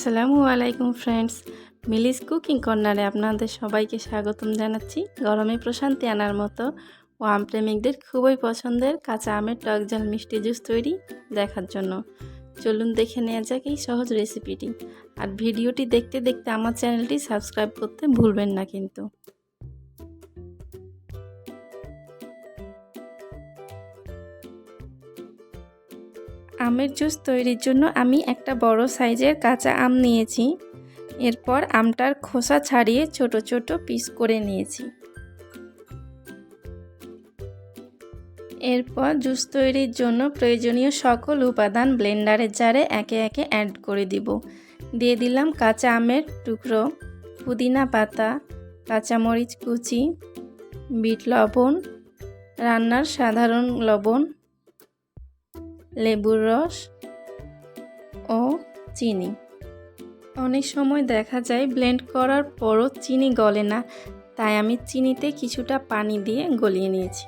আসসালামু আলাইকুম friends, মিলিস cooking কর্নারে আপনাদের সবাইকে স্বাগতম জানাচ্ছি। গরমে প্রশান্তি আনার মতো ও আম প্রেমিকদের খুবই পছন্দের কাঁচা আমের টক ঝাল মিষ্টি জুস তৈরি দেখার জন্য চলুন দেখে নেওয়া যাক এই সহজ রেসিপিটি। আর ভিডিওটি দেখতে দেখতে আমার চ্যানেলটি সাবস্ক্রাইব করতে ভুলবেন না কিন্তু। আমের জুস তৈরির জন্য আমি একটা বড় সাইজের কাঁচা আম নিয়েছি। এরপর আমটার খোসা ছাড়িয়ে ছোট ছোট পিস করে নিয়েছি। এরপর জুস তৈরির জন্য প্রয়োজনীয় সকল উপাদান ব্লেন্ডারের জারে একে একে অ্যাড করে দিয়ে দিলাম কাঁচা আমের টুকরো, পুদিনা পাতা, কাঁচামরিচ কুচি, বিট লবণ, রান্নার সাধারণ লবণ, লেবুর রস ও চিনি। অনেক সময় দেখা যায় ব্লেন্ড করার পরও চিনি গলে না, তাই আমি চিনিতে কিছুটা পানি দিয়ে গলিয়ে নিয়েছি।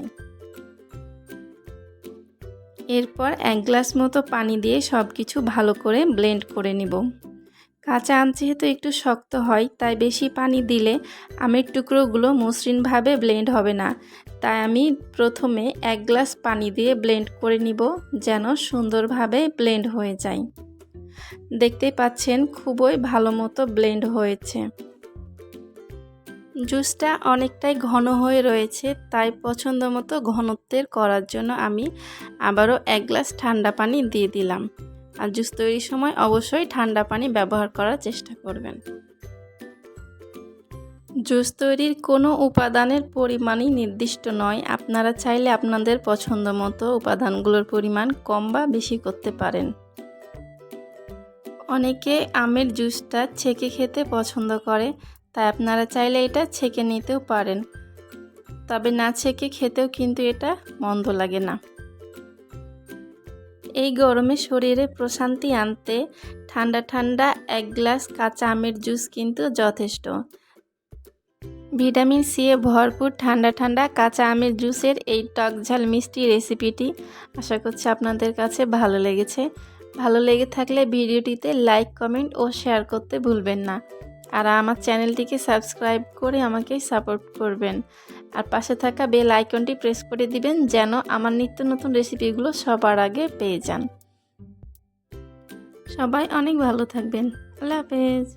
এরপর 1 গ্লাস মতো পানি দিয়ে সব কিছু ভালো করে ব্লেন্ড করে নিব। কাঁচা আম যেহেতু একটু শক্ত হয়, তাই বেশি পানি দিলে আমের টুকরোগুলো মসৃণভাবে ব্লেন্ড হবে না। তাই আমি প্রথমে 1 গ্লাস পানি দিয়ে ব্লেন্ড করে নিব, যেন সুন্দরভাবে ব্লেন্ড হয়ে যায়। দেখতেই পাচ্ছেন খুবই ভালো মতো ব্লেন্ড হয়েছে। জুসটা অনেকটাই ঘন হয়ে রয়েছে, তাই পছন্দ মতো ঘনত্বের করার জন্য আমি আবারও 1 গ্লাস ঠান্ডা পানি দিয়ে দিলাম। আর জুস তৈরির সময় অবশ্যই ঠান্ডা পানি ব্যবহার করার চেষ্টা করবেন। জুস তৈরির কোনো উপাদানের পরিমাণই নির্দিষ্ট নয়, আপনারা চাইলে আপনাদের পছন্দ মতো উপাদানগুলোর পরিমাণ কম বা বেশি করতে পারেন। অনেকে আমের জুসটা ছেঁকে খেতে পছন্দ করে, তাই আপনারা চাইলে এটা ছেঁকে নিতেও পারেন, তবে না ছেঁকে খেতেও কিন্তু এটা মন্দ লাগে না। এই গরমে শরীরে প্রশান্তি আনতে ঠান্ডা ঠান্ডা 1 গ্লাস কাঁচা আমের জুস কিন্তু যথেষ্ট। ভিটামিন সি এ ভরপুর ঠান্ডা ঠান্ডা কাঁচা আমের জুসের এই টক ঝাল মিষ্টি রেসিপিটি আশা করছি আপনাদের কাছে ভালো লেগেছে। ভালো লেগে থাকলে ভিডিওটিতে লাইক, কমেন্ট ও শেয়ার করতে ভুলবেন না। আর আমার চ্যানেলটিকে সাবস্ক্রাইব করে আমাকে সাপোর্ট করবেন। আর পাশে থাকা বেল আইকনটি প্রেস করে দিবেন, যেন আমার নিত্য নতুন রেসিপিগুলো সবার আগে পেয়ে যান। সবাই অনেক ভালো থাকবেন। আল্লাহ হাফেজ।